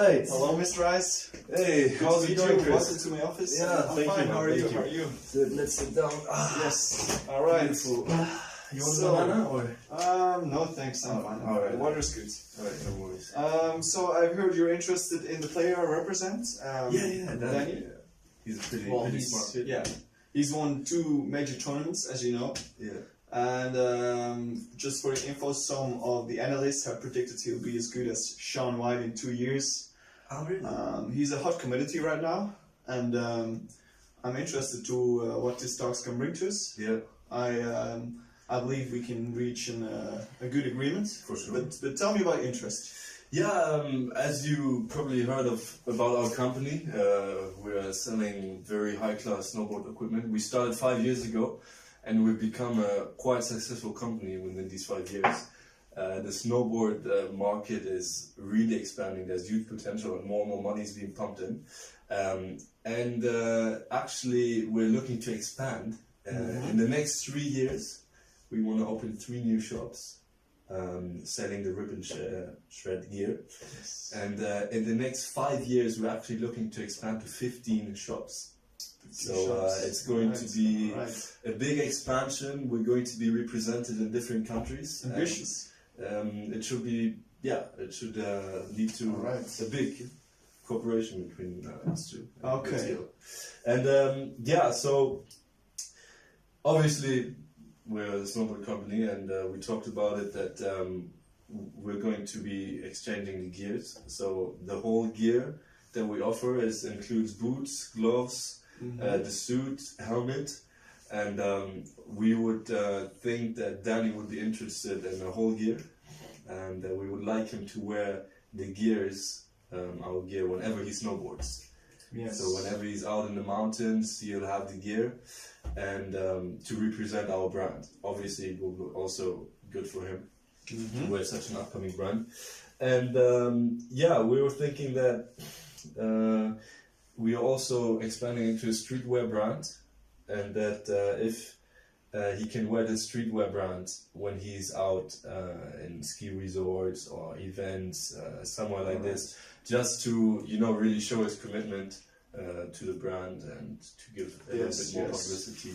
right. Hello, Mr. Rice. Hey, how's it going, Chris? Welcome to my office. Yeah, I'm thank fine. you. How are you? Thank How are you? Good, let's sit down. Yes. All right. Beautiful. You want So- a banana or? No, thanks. I'm fine. all right. The water's good. Alright, no worries. So I've heard you're interested in the player I represent. Danny. Danny. He's pretty, Well, pretty he's smart kid. yeah. He's won 2 major tournaments, as you know. Yeah. And just for your info, some of the analysts have predicted he'll be as good as Sean White in 2 years. Oh, really? He's a hot commodity right now, and I'm interested to what this talks can bring to us. Yeah, I believe we can reach a good agreement. for sure. But tell me about interest. Yeah, as you probably heard about our company, we're selling very high-class snowboard equipment. We started 5 years ago, and we've become a quite successful company within these 5 years. The snowboard market is really expanding. There's huge potential, and more money is being pumped in. Actually, we're looking to expand. In the next 3 years, we want to open 3 new shops. Selling the rip and shred gear, and in the next 5 years we're actually looking to expand to 15 shops. So it's going to be a big expansion. We're going to be represented in different countries. Ambitious. It should be, it should lead to a big cooperation between us two. Okay. And so obviously we're a snowboard company, and we talked about it that we're going to be exchanging the gears. So the whole gear that we offer includes boots, gloves, the suit, helmet, and we would think that Danny would be interested in the whole gear, and we would like him to wear the gears, our gear, whenever he snowboards. Yes. So whenever he's out in the mountains, he'll have the gear, and to represent our brand. Obviously, it will be also good for him to wear such an upcoming brand. And we were thinking that we are also expanding into a streetwear brand, and that if he can wear the streetwear brand when he's out in ski resorts or events, somewhere like this, just to really show his commitment to the brand and to give a little bit more publicity.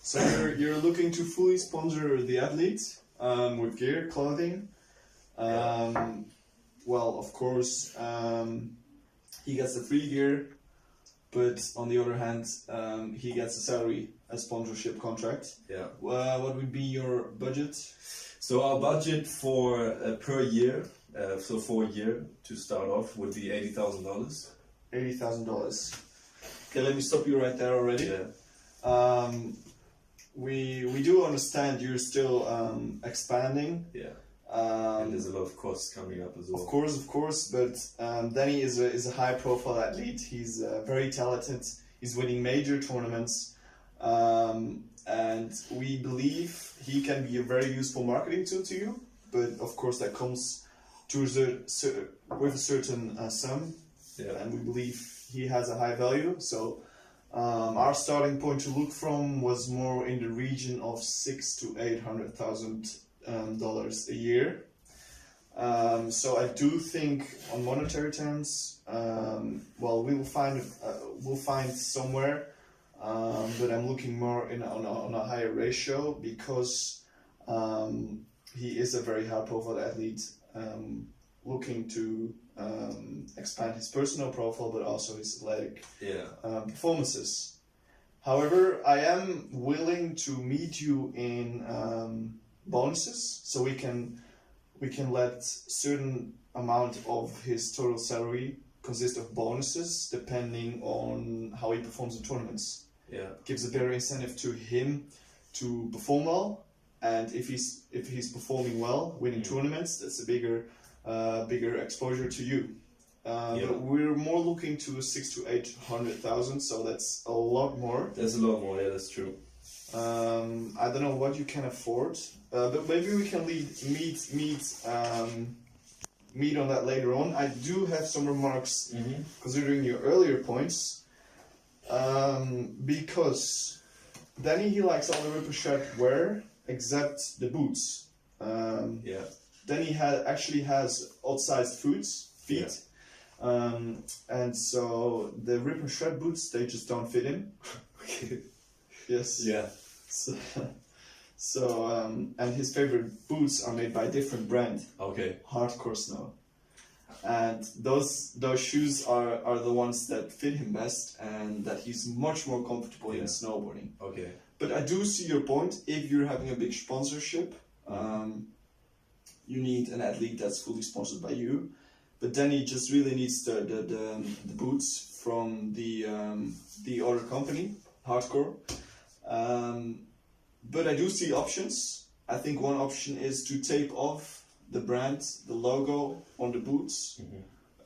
So you're looking to fully sponsor the athlete with gear, clothing. Well, of course, he gets the free gear, but on the other hand, he gets a salary, a sponsorship contract. Yeah. What would be your budget? So our budget for per year, so for a year to start off, would be $80,000. $80,000. Okay, let me stop you right there already. Yeah. We do understand you're still expanding. Yeah. And there's a lot of costs coming up as well. Of course, but Danny is a high-profile athlete. He's very talented. He's winning major tournaments, and we believe he can be a very useful marketing tool to you. But of course, that comes with a certain sum, and we believe he has a high value. So our starting point to look from was more in the region of $600,000 to $800,000 dollars a year. So I do think, on monetary terms, we'll find somewhere, but I'm looking more on a higher ratio, because he is a very high-profile athlete, looking to expand his personal profile, but also his athletic performances. However, I am willing to meet you in bonuses, so we can let certain amount of his total salary consist of bonuses depending on how he performs in tournaments. Yeah. Gives a better incentive to him to perform well, and if he's performing well, winning tournaments, that's a bigger exposure to you. But we're more looking to $600,000 to $800,000, so that's a lot more. That's a lot more. Yeah, that's true. I don't know what you can afford, but maybe we can meet on that later on. I do have some remarks considering your earlier points, because Danny, he likes all the ricochet wear except the boots. Danny actually has outsized feet, And so the rip and shred boots, they just don't fit him. Okay. Yes. Yeah. And his favorite boots are made by a different brand, Okay. Hardcore Snow. And those shoes are the ones that fit him best and that he's much more comfortable in Yeah. snowboarding. Okay. But I do see your point. If you're having a big sponsorship, you need an athlete that's fully sponsored by you. But then he just really needs the boots from the other company, Hardcore. But I do see options. I think one option is to tape off the brand, the logo on the boots,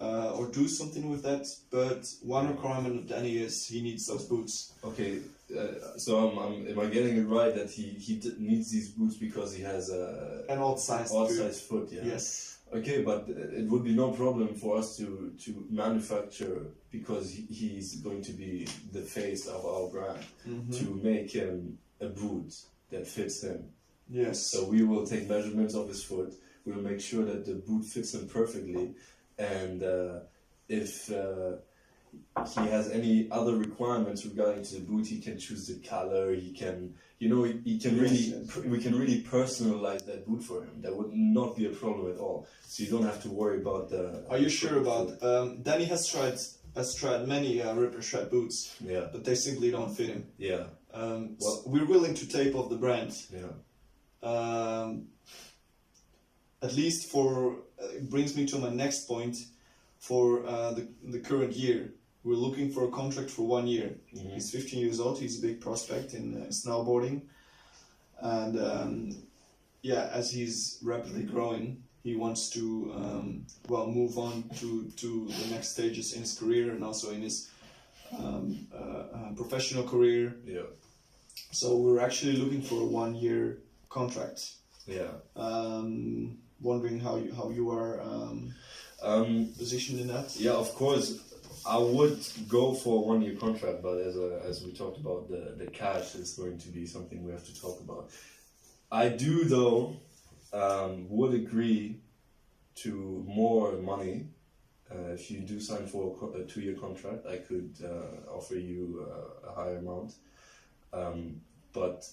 or do something with that. But one requirement of Danny is he needs those boots. Okay. So am I getting it right that he needs these boots because he has An odd-sized foot? Yeah. Yes. Okay, but it would be no problem for us to manufacture, because he's going to be the face of our brand, to make him a boot that fits him. Yes. So we will take measurements of his foot. We'll make sure that the boot fits him perfectly, and if he has any other requirements regarding to the boot, he can choose the color. He can, he can we can really personalize that boot for him. That would not be a problem at all. So you don't have to worry about the. Are you sure about? Danny has tried many rip and shred boots, Yeah. but they simply don't fit him. Yeah. So we're willing to tape off the brand. Yeah. At least for it brings me to my next point. For the current year, we're looking for a contract for 1 year. He's 15 years old. He's a big prospect in snowboarding, and as he's rapidly growing, he wants to move on to the next stages in his career and also in his professional career. Yeah. So we're actually looking for a 1 year contract. Yeah. Wondering how you are positioned in that. Yeah, of course, I would go for a 1 year contract, but as we talked about, the cash is going to be something we have to talk about. I do though would agree to more money. If you do sign for a 2 year contract, I could offer you a higher amount. But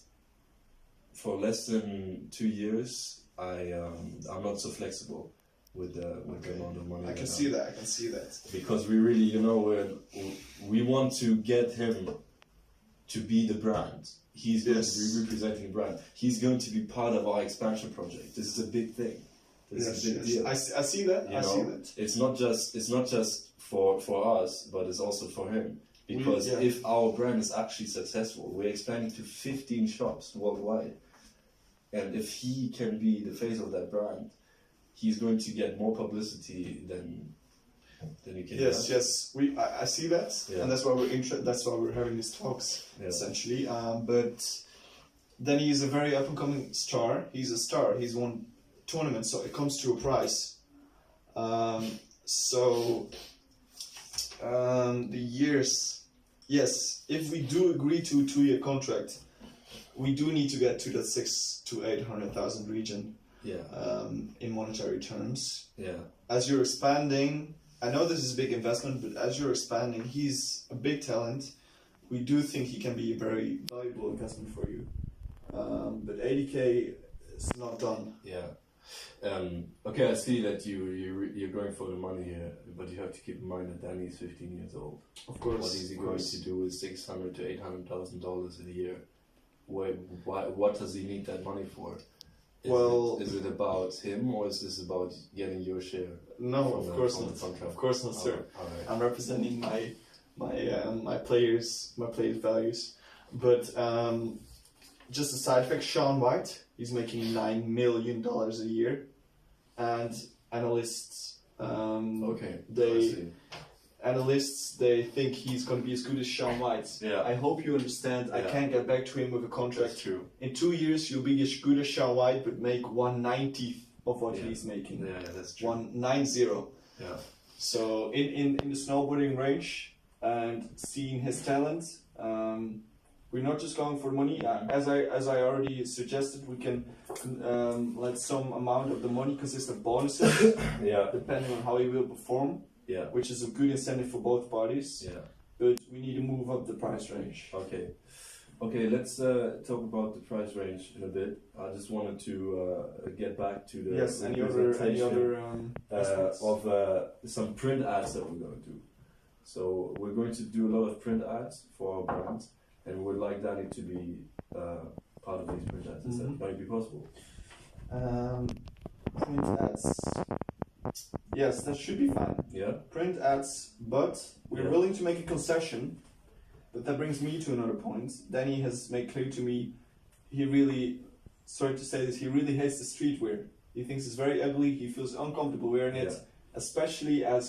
for less than 2 years, I'm not so flexible with the amount of money. I can see that. Because we really, we want to get him to be the brand. He's going to be representing the brand. He's going to be part of our expansion project. This is a big thing. This is a big deal. I see that. See that. It's not just for us, but it's also for him. Because if our brand is actually successful, we're expanding to 15 shops worldwide. And if he can be the face of that brand, he's going to get more publicity than you can. Yes. I see that, and that's why that's why we're having these talks essentially. But then he's a very up and coming star. He's a star. He's won tournaments, so it comes to a price. The years. Yes, if we do agree to a 2 year contract, we do need to get to the 600,000 to 800,000 region. In monetary terms. As you're expanding, I know this is a big investment, but as you're expanding, he's a big talent. We do think he can be a very valuable investment for you. But 80K is not done. Okay, I see that you're going for the money here, but you have to keep in mind that Danny is 15 years old. Of course. What is he going to do with $600,000 to $800,000 a year? What does he need that money for? Is it about him, or is this about getting your share? No, of course not. Of course not, sir. All right. I'm representing my players' values. But just a side fact: Shaun White, he's making $9 million a year, and analysts they think he's going to be as good as Shaun White. I hope you understand. I can't get back to him with a contract. That's true. In 2 years, you'll be as good as Shaun White, but make 1/90 of what he's making. That's true. 190. So in the snowboarding range and seeing his talent, we're not just going for money. As I already suggested, we can let some amount of the money consist of bonuses. Depending on how he will perform. Yeah. which is a good incentive for both parties. Yeah. But we need to move up the price range. Okay. Okay, let's talk about the price range in a bit. I just wanted to get back to the Yes. Any other representation, aspects? of some print ads that we're going to do. So we're going to do a lot of print ads for our brand, and we would like Danny to be part of these print ads. Is that going to be possible? Print ads. Yes, that should be fine. Yeah. Print ads, but we're Yeah. willing to make a concession. But that brings me to another point. Danny has made clear to me he really, sorry to say this, he really hates the streetwear. He thinks it's very ugly. He feels uncomfortable wearing it, Yeah. especially as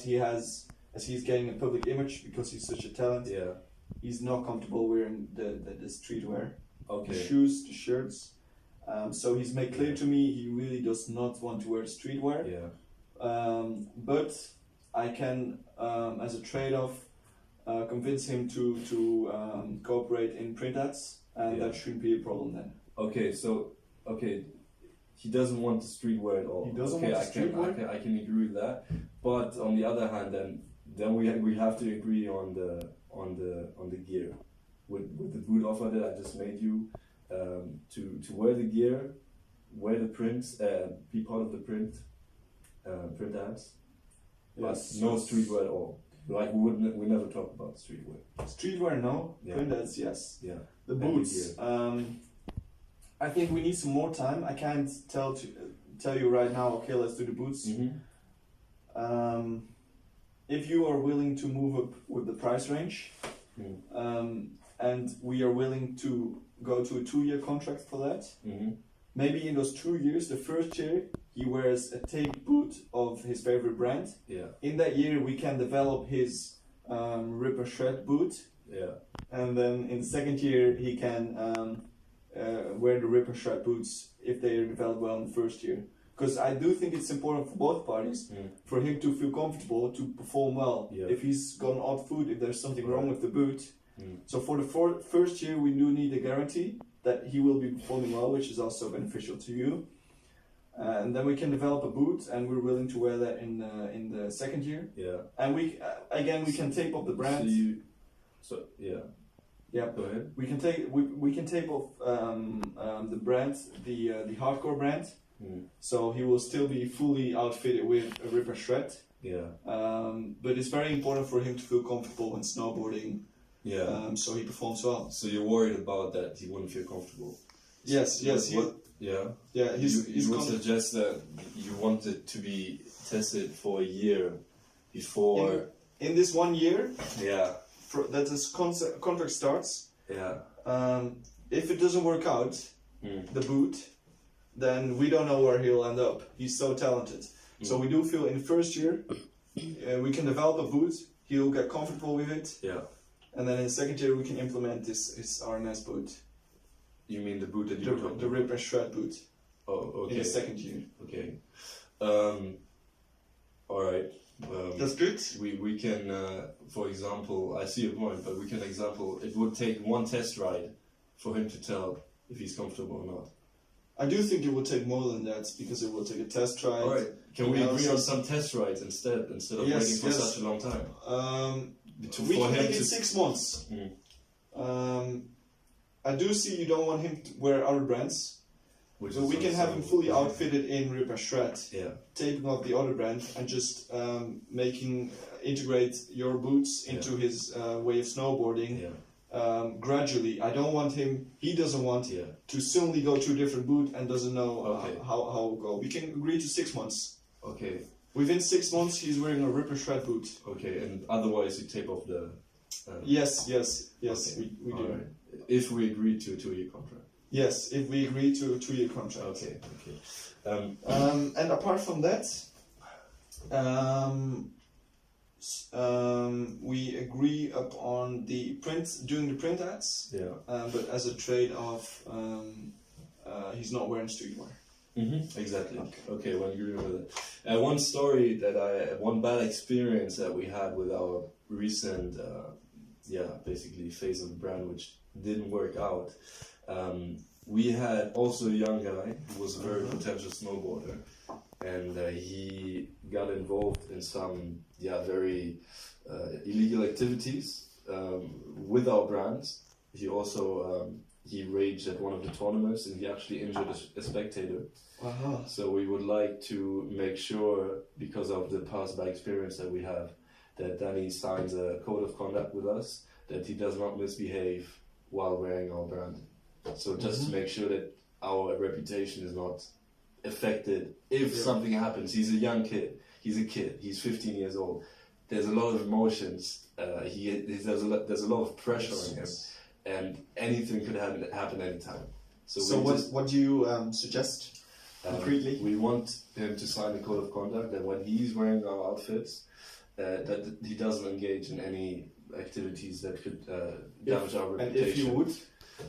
he's getting a public image because he's such a talent. Yeah. He's not comfortable wearing the streetwear, the Okay. shoes, the shirts. So he's made clear to me he really does not want to wear streetwear. Yeah. But I can, as a trade-off, convince him to cooperate in print ads, and Yeah. that shouldn't be a problem then. Okay. So he doesn't want the streetwear at all. He doesn't okay, want the streetwear? I can agree with that. But on the other hand, then we have to agree on the gear with the boot offer that I just made you to wear the gear, wear the prints, be part of the print ads, but no streetwear at all. Like we never talk about streetwear. Streetwear, no. Yeah. Print ads, yes. Yeah. The And boots. I think we need some more time. I can't tell you right now. Okay, let's do the boots. Mm-hmm. If you are willing to move up with the price range, and we are willing to go to a 2-year contract for that, Mm-hmm. maybe in those 2 years, the first year he wears a tape boot of his favorite brand. Yeah. In that year, we can develop his Ripper Shred boot, Yeah. and then in the second year he can wear the Ripper Shred boots if they are developed well in the first year. Because I do think it's important for both parties for him to feel comfortable to perform well. Yeah. If he's got an odd foot, if there's something wrong with the boot. Mm. So for the first year, we do need a guarantee that he will be performing well, which is also beneficial to you. And then we can develop a boot, and we're willing to wear that in the second year. Yeah. And we can tape up the brand. Yeah. Yeah. Go ahead. We can tape off the brand, the hardcore brand. Mm. So he will still be fully outfitted with a Ripper Shred. Yeah. But it's very important for him to feel comfortable when snowboarding. Yeah. So he performs well. So you're worried about that he wouldn't feel comfortable. Yes. Yeah. He's you would suggest that you want it to be tested for a year before. in this 1 year Yeah. that this contract starts. Yeah. If it doesn't work out, the boot, then we don't know where he'll end up. He's so talented. So we do feel in the first year we can develop a boot. He'll get comfortable with it. Yeah. And then in the second year we can implement his RNS boot. You mean the boot that you were talking The about? Rip and Shred boot Oh, okay. in the second year. Okay. All right. That's good. We can, for example, I see your point, but we can example. It would take one test ride for him to tell if he's comfortable or not. I do think it will take more than that because it will take a test ride. All right. Can we agree on some test rides instead of waiting for such a long time? We can make it 6 months. Mm. I do see you don't want him to wear other brands. So we can have him fully outfitted in Rip and Shred, Yeah. taping off the other brand and just integrate your boots into his way of snowboarding Yeah. gradually. I don't want he doesn't want Yeah. to suddenly go to a different boot and doesn't know Okay. how it will go. We can agree to 6 months. Okay. Within 6 months, he's wearing a Rip and Shred boot. Okay. And otherwise, you tape off the. Yes, Okay. we do. All right. If we agree to a 2-year contract. Yes, if we agree to a 2-year contract. Okay. And apart from that, we agree upon doing the print ads, Yeah. but as a trade-off, he's not wearing streetwear. Exactly. Okay, well, you agree with it. One bad experience that we had with our recent, basically phase of the brand, which didn't work out. We had also a young guy who was a very potential snowboarder, and he got involved in some very illegal activities with our brands. He also he raged at one of the tournaments and he actually injured a spectator. Wow. So we would like to make sure, because of the past bad experience that we have, that Danny signs a code of conduct with us, that he does not misbehave while wearing our brand. So just to make sure that our reputation is not affected if something happens. He's a young kid. He's a kid. He's 15 years old. There's a lot of emotions. There's a lot of pressure on him, and anything could happen anytime. So what do you suggest concretely? We want him to sign a code of conduct that when he's wearing our outfits, that he doesn't engage in any activities that could damage our reputation.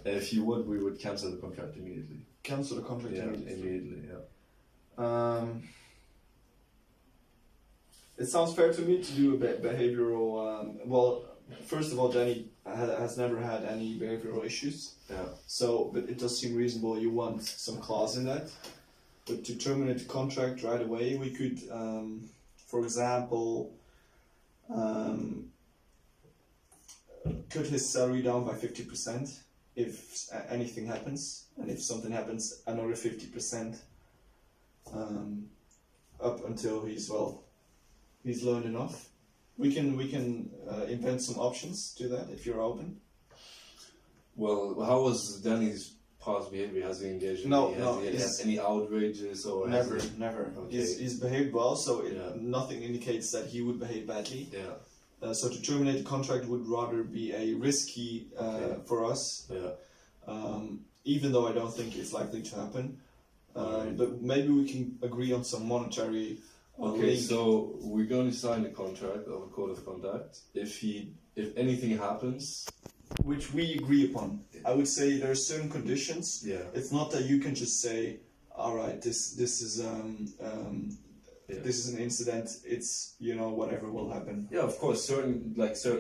And if he would, we would cancel the contract immediately. Cancel the contract immediately. Yeah. It sounds fair to me to do a behavioral. Well, first of all, Danny has never had any behavioral issues. Yeah. So, but it does seem reasonable. You want some clause in that. But to terminate the contract right away, we could, for example, cut his salary down by 50% if anything happens, and if something happens, another 50% up until he's learned enough. We can invent some options to that if you're open. Well, how was Danny's past behavior? Has he engaged? Has he had any outrages or? Never. Okay. He's behaved well, so nothing indicates that he would behave badly. Yeah. So to terminate the contract would rather be a risky for us. Yeah. Even though I don't think it's likely to happen. Right. But maybe we can agree on some monetary. Okay, so we're going to sign a contract of a code of conduct. If anything happens, which we agree upon, I would say there are certain conditions. Yeah. It's not that you can just say, all right, this is this is an incident. It's whatever will happen. Yeah, of course, certain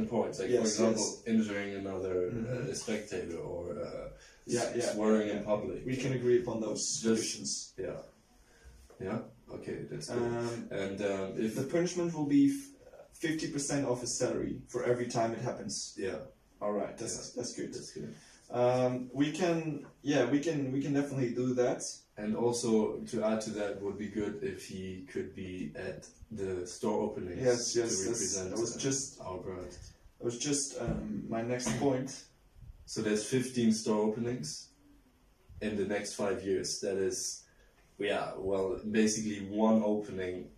points, like for example, injuring another spectator or swearing in public. We can agree upon those conditions. Yeah. Okay, that's good. And if the punishment will be 50% of his salary for every time it happens. Yeah. All right. That's good. That's good. We can definitely do that. And also to add to that, would be good if he could be at the store openings. Yes. To represent That was just our brand. That was just my next point. So there's 15 store openings in the next 5 years. That is. Yeah, well, basically one opening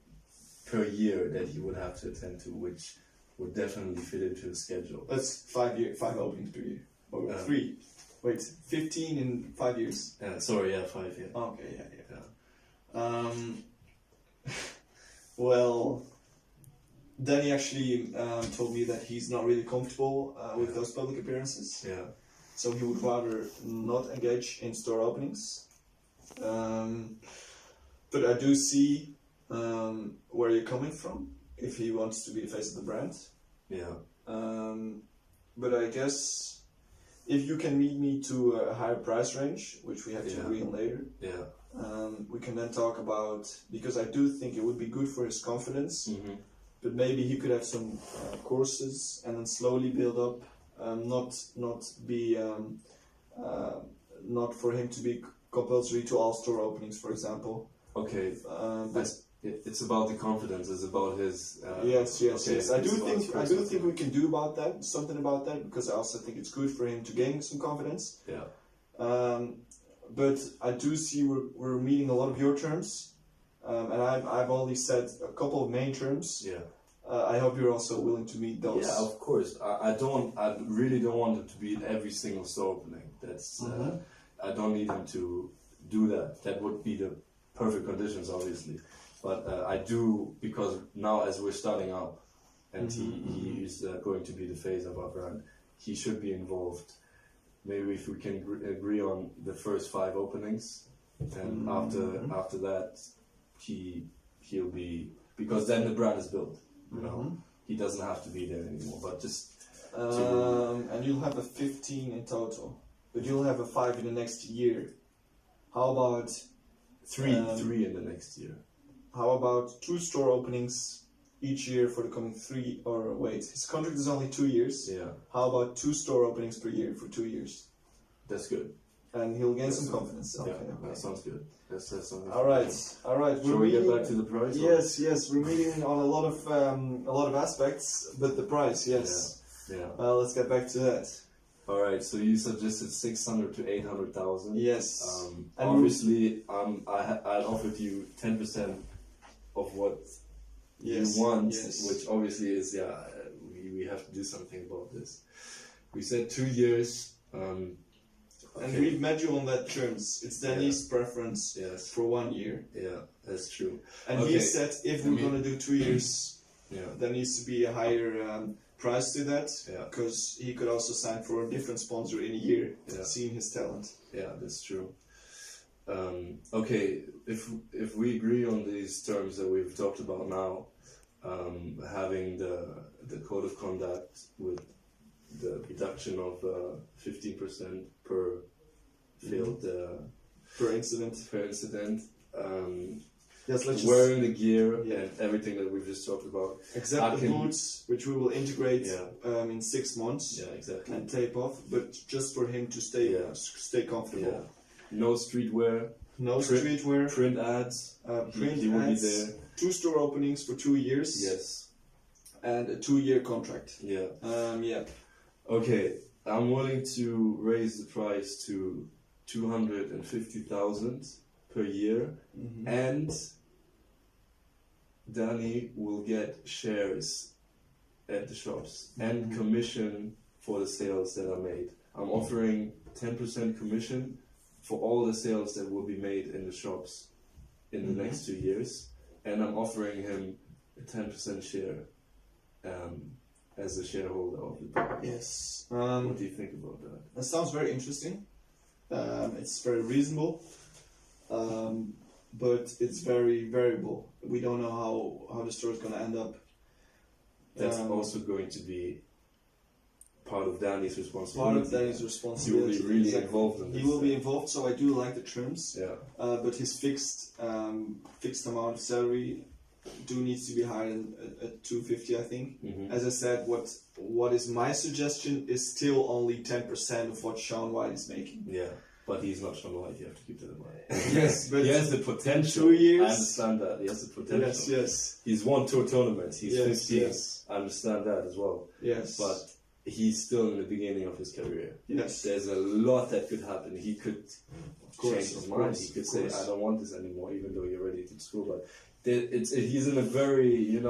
per year that he would have to attend to, which would definitely fit into the schedule. That's 5 openings per year. Or 3. Wait, 15 in 5 years. 5, yeah. Okay, yeah. Well, Danny actually told me that he's not really comfortable with those public appearances. Yeah. So he would rather not engage in store openings. But I do see where you're coming from if he wants to be the face of the brand. Yeah. But I guess if you can meet me to a higher price range, which we have to agree on later, we can then talk about, because I do think it would be good for his confidence, but maybe he could have some courses and then slowly build up, not for him to be compulsory to all store openings, for example. Okay, but it's about the confidence. It's about his. Yes. I do think we can do something about that, because I also think it's good for him to gain some confidence. Yeah. But I do see we're meeting a lot of your terms, and I've only said a couple of main terms. Yeah. I hope you're also willing to meet those. Yeah, of course. I really don't want him to be at every single store opening. That's. I don't need him to do that. That would be the perfect conditions, obviously. But I do, because now as we're starting up, and he is going to be the face of our brand, he should be involved. Maybe if we can agree on the first 5 openings, and after that, he'll be, because then the brand is built. You know, he doesn't have to be there anymore. But just and you'll have a 15 in total. But you'll have a 5 in the next year. How about 3 in the next year? how about 2 store openings each year for the coming 3, or wait, his contract is only 2 years. Yeah, How about 2 store openings per year for 2 years? that's good. And he'll gain That some sounds- confidence. Yeah, Okay, okay. that sounds good. That's something. All right. Shall we get back to the price? or- Yes, we're meeting on a lot of aspects, but the price, yes. Yeah. Let's get back to that. All right. So you suggested 600 to 800,000. Yes. And Obviously, I offered you 10% of what Yes, you want, yes. which obviously is we have to do something about this. We said 2 years. And Okay. we've met you on that terms. It's Danny's preference Yes. for 1 year. Yeah, that's true. And Okay. he said if we're gonna do 2 years, Yeah. there needs to be a higher price to that. Yeah. Because he could also sign for a different sponsor in a year, Yeah. seeing his talent. Yeah, that's true. Okay, if we agree on these terms that we've talked about now, having the code of conduct with the reduction of 15% per failed Per incident. per incident, Yes, let's just wearing the gear Yeah. and everything that we've just talked about. except I the can- boots, which we will integrate Yeah. in 6 months Yeah, exactly. and tape off, but just for him to stay stay comfortable. Yeah. No streetwear, No Print- streetwear, print ads. print he will ads, be there. 2 store openings for 2 years, Yes. and a 2-year contract. Yeah. Yeah. Okay, I'm willing to raise the price to 250,000 per year, Mhm. and Danny will get shares at the shops and Mhm. commission for the sales that are made. I'm offering 10% commission for all the sales that will be made in the shops in the Mhm. next 2 years, and I'm offering him a 10% share as a shareholder of the company. Yes. What do you think about that? That sounds very interesting. It's very reasonable, but it's very variable. We don't know how the store is going to end up. That's Um, also going to be part of Danny's Part responsibility. of that is He will responsibility. be really Exactly. involved in this. He will be involved, so I do like the terms. Yeah. But his fixed amount of salary do needs to be higher than at 250, I think. Mhm. As I said, what is my suggestion is still only 10% of what Sean White is making. Yeah. But he's not Sean White, you have to keep that in mind. Yes, but he has the potential. 2 years. I understand that. He has the potential. Yes. He's won 2 tournaments. He's Yes, 15. yes. I understand that as well. Yes. But he's still in the beginning of his career. yes. There's a lot that could happen. He could Of course, change his of mind. course, He could of say, course. I don't want this anymore, even though you're ready to school. But he's in a very,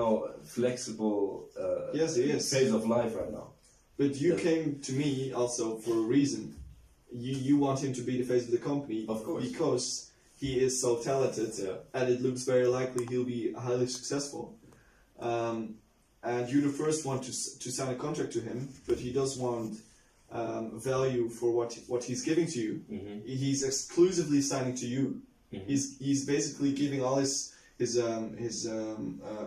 flexible Yes, he is. phase of life right now. But you That- came to me also for a reason. You want him to be the face of the company. Of course. Because he is so talented. Yeah. And it looks very likely he'll be highly successful. And you're the first one to sign a contract to him, but he does want value for what he's giving to you. Mm-hmm. He's exclusively signing to you. Mhm. He's basically giving all his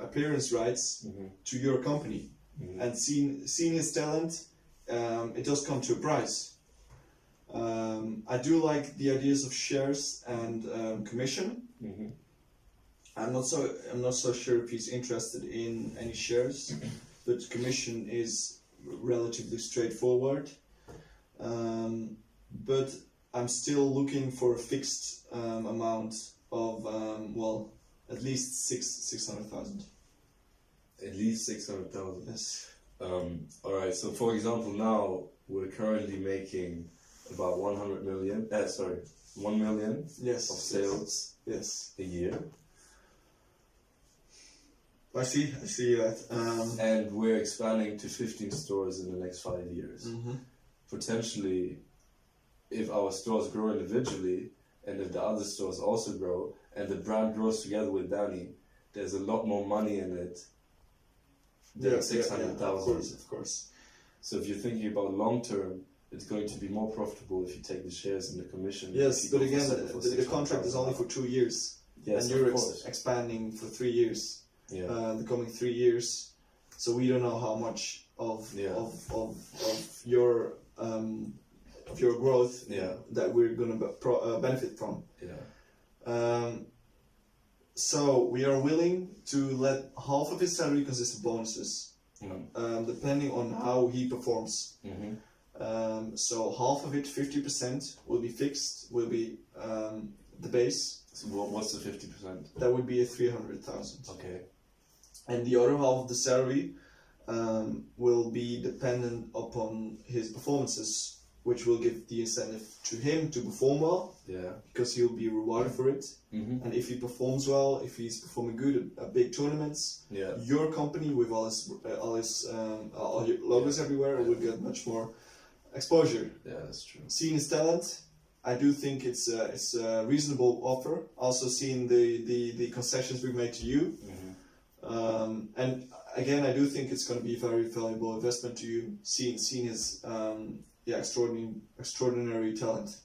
appearance rights Mm-hmm. to your company. Mhm. And seeing his talent, it does come to a price. I do like the ideas of shares and commission. Mm-hmm. I'm not so sure if he's interested in any shares, but commission is relatively straightforward. But I'm still looking for a fixed amount of at least 600,000. At least 600,000. Yes. All right. So, for example, now we're currently making about 100 million. 1 million Yes. of sales Yes. a year, I see that. and we're expanding to 15 stores in the next 5 years. Mhm. Potentially, if our stores grow individually, and if the other stores also grow, and the brand grows together with Danny, there's a lot more money in it than 600,000. Of course. So if you're thinking about long term, it's going to be more profitable if you take the shares and the commission. Yes, if you but go for again, something for the contract is 600,000. only for 2 years, Yes, and you're of course. expanding for 3 years. Yeah. The coming 3 years, so we don't know how much of Yeah. of your growth Yeah. that we're gonna benefit from. Yeah. So we are willing to let half of his salary consist of bonuses, depending on how he performs. So half of it, 50%, will be fixed, will be the base. So what's the 50%? That would be a 300,000. Okay. And the other half of the salary will be dependent upon his performances, which will give the incentive to him to perform well, Yeah. because he'll be rewarded for it. And if he performs well, if he's performing good at big tournaments, Yeah. your company with all your logos everywhere will get much more exposure. Yeah, that's true. Seeing his talent, I do think it's a reasonable offer. Also seeing the concessions we made to you, and again, I do think it's going to be a very valuable investment to you. Seeing his extraordinary talent.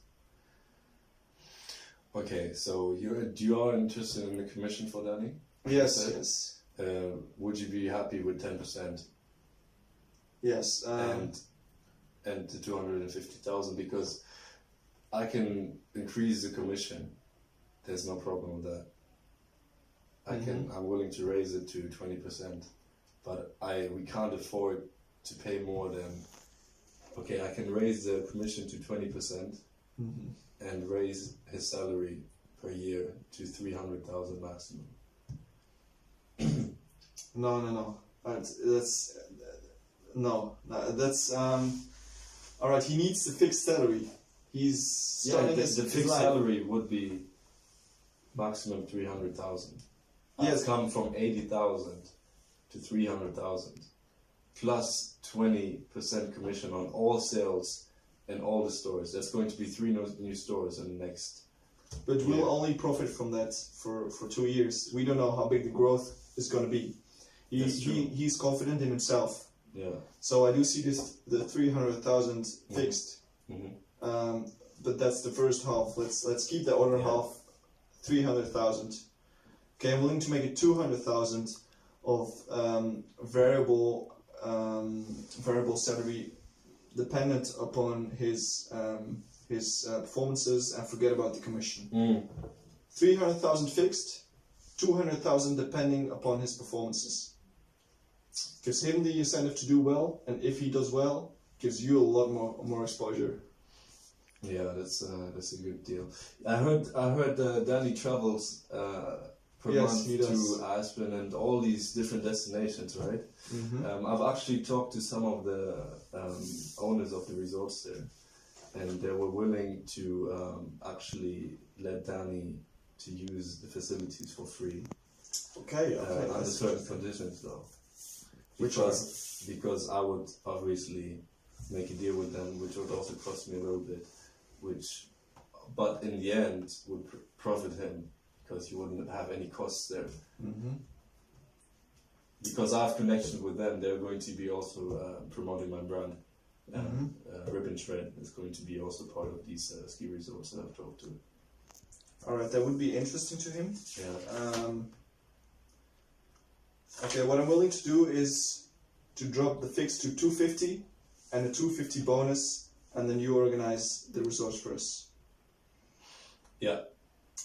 Okay, so you are interested in the commission for Danny? Yes, yes. Would you be happy with 10%? Yes. And the 250,000, because I can increase the commission. There's no problem with that. I'm willing to raise it to 20%, but we can't afford to pay more than. Okay, I can raise the commission to 20% and raise his salary per year to 300,000 maximum. No. That's all right. He needs the fixed salary. He's starting the his fixed life. salary would be maximum 300,000. Yes. Come from 80,000 to 300,000, plus 20% commission on all sales and all the stores. That's going to be 3 new stores in the next. But year. we'll only profit from that for 2 years. We don't know how big the growth is going to be. He's confident in himself. Yeah. So I do see the 300,000 fixed. But that's the first half. Let's keep the other half, 300,000. Okay, I'm willing to make it 200,000 of variable salary, dependent upon his performances, and forget about the commission. 300,000 fixed, 200,000 depending upon his performances. Gives him the incentive to do well, and if he does well, gives you a lot more exposure. Yeah, that's a good deal. I heard Danny travels per month to Aspen and all these different destinations, right? I've actually talked to some of the owners of the resorts there, and they were willing to actually let Danny to use the facilities for free. Okay. Under certain conditions, though. Because I would obviously make a deal with them, which would also cost me a little bit, but in the end would profit him, because he wouldn't have any costs there. Because I have connection with them, they're going to be also promoting my brand. Ribbon Shred is going to be also part of these ski resorts that I've talked to. All right, that would be interesting to him. Yeah. Okay, what I'm willing to do is to drop the fix to 250 and a 250 bonus, and then you organize the resorts for us. Yeah.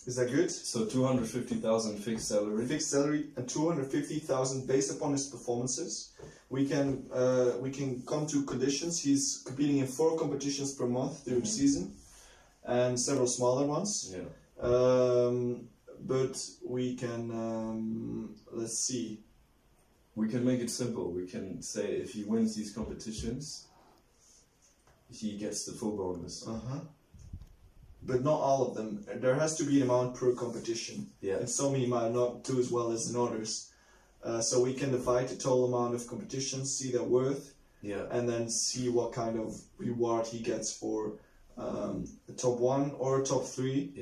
Is that good? So 250,000 fixed salary. Fixed salary and 250,000 based upon his performances. We can come to conditions. He's competing in 4 competitions per month during the season, and several smaller ones. Yeah. But we can let's see. We can make it simple. We can say if he wins these competitions, he gets the full bonus. But not all of them. There has to be an amount per competition. Yeah. And so many might not do as well as in others. So we can divide the total amount of competitions, see their worth, and then see what kind of reward he gets for the top 1 or top 3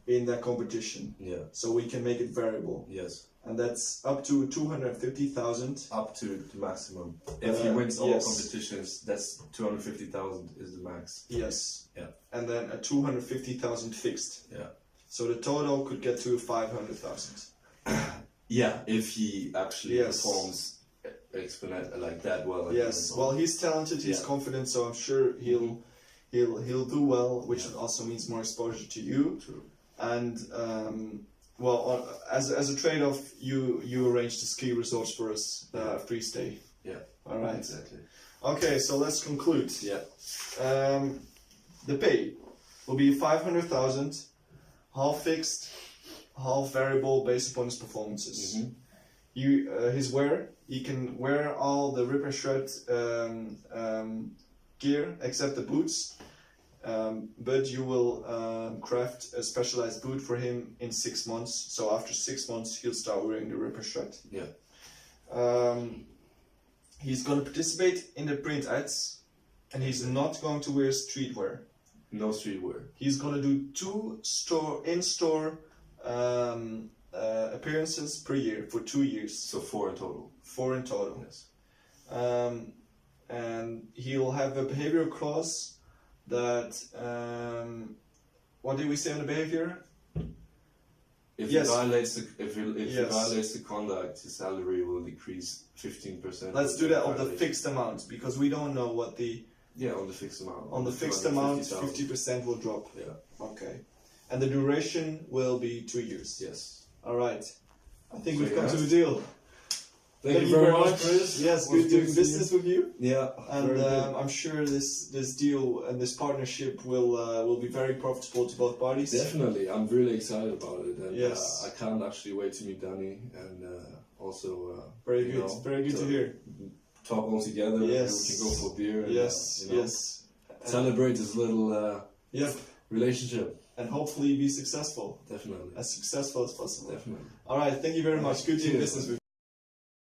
in that competition. Yeah. So we can make it variable. Yes. And that's up to 250,000. Up to the maximum. If he wins all competitions, that's 250,000 is the max. Yes. Yeah. And then a 250,000 fixed. Yeah. So the total could get to 500,000. Yeah, if he actually performs exponent like that well. Yes. Well, he's talented. He's confident. So I'm sure he'll do well, which also means more exposure to you. True. And well, as a trade-off, you arranged the ski resorts for us, free stay. Yeah. All right. Exactly. Okay, so let's conclude. Yeah. The pay will be 500,000, half fixed, half variable based upon his performances. His wear, he can wear all the Rip and Shred gear except the boots, but you will craft a specialized boot for him in 6 months. So after 6 months, he'll start wearing the Rip and Shred. Yeah. He's going to participate in the print ads, and he's not going to wear streetwear. No streetwear. He's going to do 2 in-store appearances per year for 2 years. So 4 in total. 4 in total. Yes. And he'll have a behavioral clause that, what did we say on the behavior? If Yes. he violates if Yes. he violates the conduct, his salary will decrease 15%. Let's do that on the fixed amount, because we don't know what the... Yeah, on the fixed amount. On the fixed amount, 250,000. 50% will drop. Yeah. Okay. And the duration will be 2 years. Yes. All right. I think So we've come yeah. to a deal. Thank you very much, Chris. Yes, Was good doing to see business with you. Yeah. And very good. I'm sure this deal and this partnership will be very profitable to both parties. Definitely, I'm really excited about it, and Yes. I can't actually wait to meet Danny, and also Very you good. know, Very good to hear. talk all together. Yes. We can go for beer. And, Yes. you know, Yes. celebrate this little Yep. relationship. And hopefully be successful, Definitely. as successful as possible. Definitely. All right. Thank you very much. Good doing Cheers. business with you.